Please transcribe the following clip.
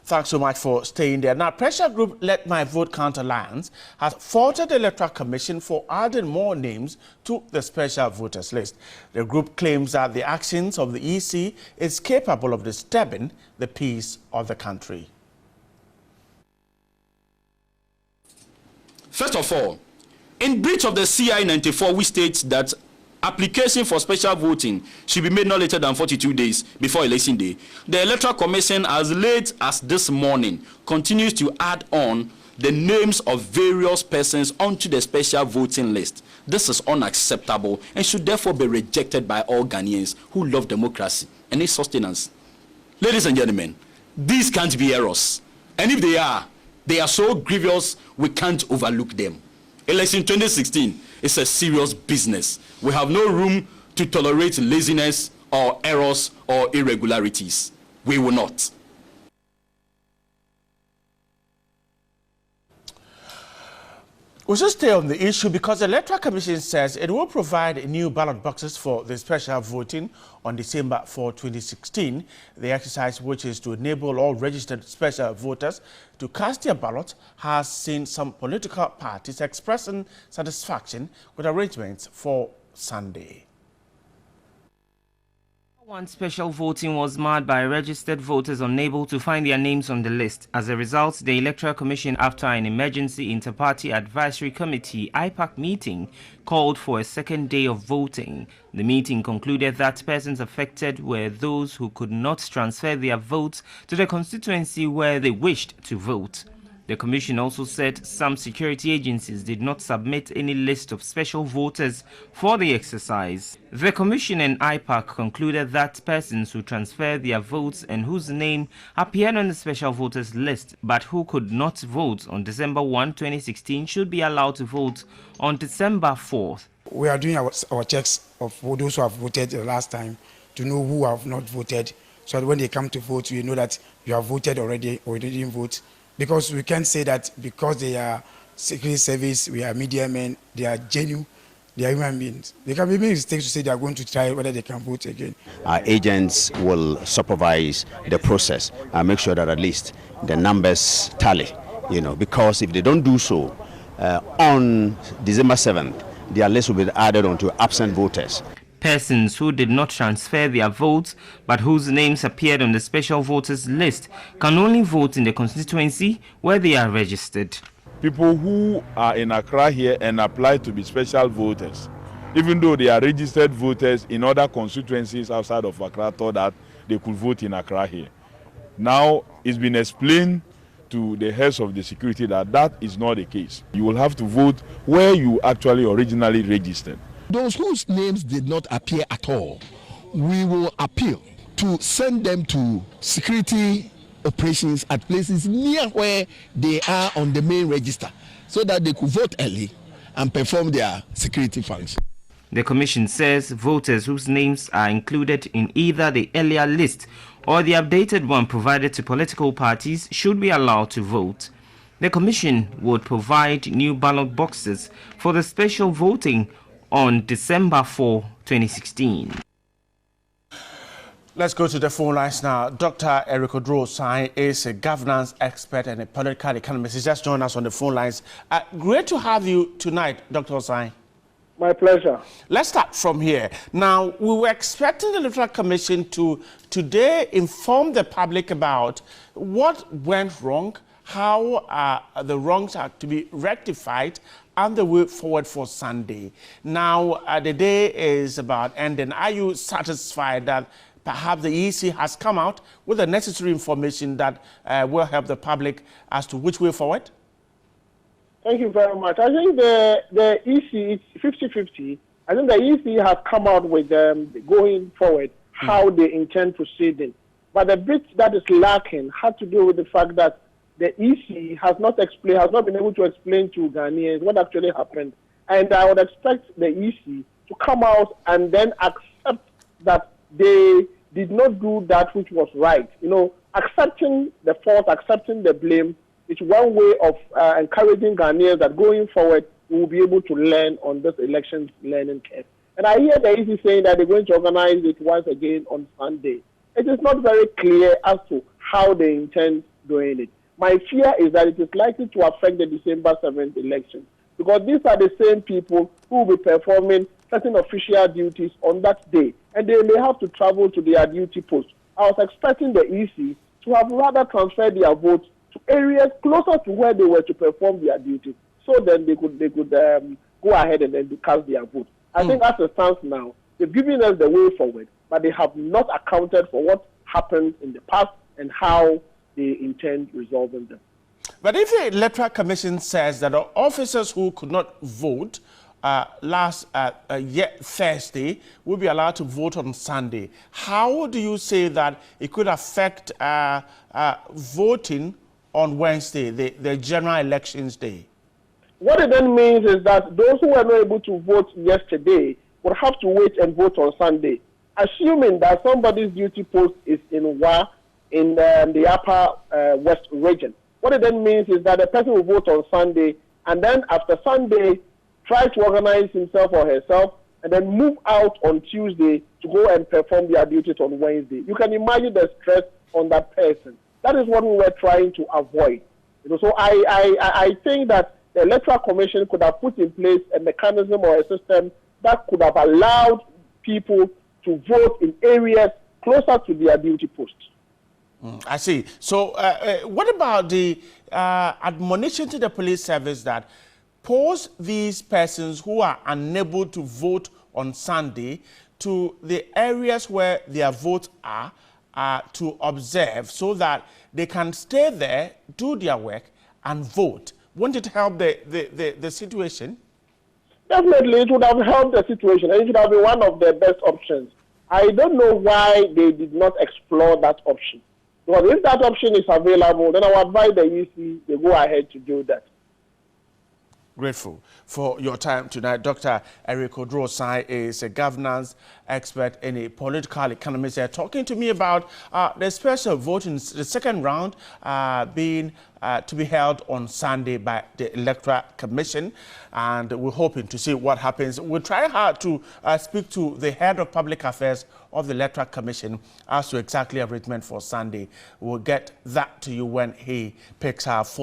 Thanks so much for staying there. Now, pressure group Let My Vote Count Alliance has faulted the Electoral Commission for adding more names to the special voters list. The group claims that the actions of the EC is capable of disturbing the peace of the country. First of all, in breach of the CI 94, we state that application for special voting should be made no later than 42 days before election day. The Electoral Commission, as late as this morning, continues to add on the names of various persons onto the special voting list. This is unacceptable and should therefore be rejected by all Ghanaians who love democracy and its sustenance. Ladies and gentlemen, these can't be errors. And if they are so grievous, we can't overlook them. Election 2016 is a serious business. We have no room to tolerate laziness or errors or irregularities. We will not. We should stay on the issue because the Electoral Commission says it will provide new ballot boxes for the special voting on December 4, 2016. The exercise, which is to enable all registered special voters to cast their ballot, has seen some political parties expressing satisfaction with arrangements for Sunday. One special voting was marred by registered voters unable to find their names on the list. As a result, the Electoral Commission, after an emergency inter-party advisory committee (IPAC) meeting, called for a second day of voting. The meeting concluded that persons affected were those who could not transfer their votes to the constituency where they wished to vote. The Commission also said some security agencies did not submit any list of special voters for the exercise. The Commission and IPAC concluded that persons who transferred their votes and whose name appeared on the special voters list but who could not vote on December 1, 2016 should be allowed to vote on December 4th. We are doing our checks of those who have voted the last time to know who have not voted, so that when they come to vote, we know that you have voted already or you didn't vote. Because we can't say that because they are secret service, we are media men, they are genuine, they are human beings. They can be making mistakes to say they are going to try whether they can vote again. Our agents will supervise the process and make sure that at least the numbers tally, because if they don't do so, on December 7th, their list will be added onto absent voters. Persons who did not transfer their votes but whose names appeared on the special voters list can only vote in the constituency where they are registered. People who are in Accra here and apply to be special voters, even though they are registered voters in other constituencies outside of Accra, thought that they could vote in Accra here. Now it's been explained to the heads of the security that that is not the case. You will have to vote where you actually originally registered. Those whose names did not appear at all, we will appeal to send them to security operations at places near where they are on the main register so that they could vote early and perform their security function. The Commission says voters whose names are included in either the earlier list or the updated one provided to political parties should be allowed to vote. The Commission would provide new ballot boxes for the special voting on December 4, 2016. Let's go to the phone lines now. Dr. Eric Oduro-Osai is a governance expert and a political economist. He's just joined us on the phone lines. Great to have you tonight, Dr. Osai. My pleasure. Let's start from here. Now, we were expecting the Electoral Commission to today inform the public about what went wrong, how the wrongs are to be rectified, and the way forward for Sunday. Now, the day is about ending. Are you satisfied that perhaps the EC has come out with the necessary information that will help the public as to which way forward? Thank you very much. I think the EC, it's 50-50. I think the EC has come out with going forward, how they intend proceeding. But the bit that is lacking had to do with the fact that the EC has not been able to explain to Ghanaians what actually happened. And I would expect the EC to come out and then accept that they did not do that which was right. Accepting the fault, accepting the blame, is one way of encouraging Ghanaians that going forward, we will be able to learn on this election learning curve. And I hear the EC saying that they're going to organize it once again on Sunday. It is not very clear as to how they intend doing it. My fear is that it is likely to affect the December 7th election, because these are the same people who will be performing certain official duties on that day, and they may have to travel to their duty post. I was expecting the EC to have rather transferred their votes to areas closer to where they were to perform their duties, so then they could go ahead and then cast their vote. I think as it stands now, they've given us the way forward, but they have not accounted for what happened in the past and how they intend resolving them. But if the Electoral Commission says that officers who could not vote last Thursday will be allowed to vote on Sunday, how do you say that it could affect voting on Wednesday, the general elections day? What it then means is that those who were not able to vote yesterday would have to wait and vote on Sunday, assuming that somebody's duty post is in Wa, in the upper west region. What it then means is that the person will vote on Sunday, and then after Sunday, try to organize himself or herself, and then move out on Tuesday to go and perform their duties on Wednesday. You can imagine the stress on that person. That is what we were trying to avoid. So I think that the Electoral Commission could have put in place a mechanism or a system that could have allowed people to vote in areas closer to their duty posts. I see. So what about the admonition to the police service that post these persons who are unable to vote on Sunday to the areas where their votes are to observe, so that they can stay there, do their work, and vote? Won't it help the situation? Definitely, it would have helped the situation, and it would have been one of the best options. I don't know why they did not explore that option. Because if that option is available, then I would advise the EC to go ahead to do that. Grateful for your time tonight. Dr. Eric Odro-Osai is a governance expert and a political economist. They're talking to me about the special voting, the second round being to be held on Sunday by the Electoral Commission, and we're hoping to see what happens. We'll try hard to speak to the head of public affairs of the Electoral Commission as to exactly arrangement for Sunday. We'll get that to you when he picks our phone.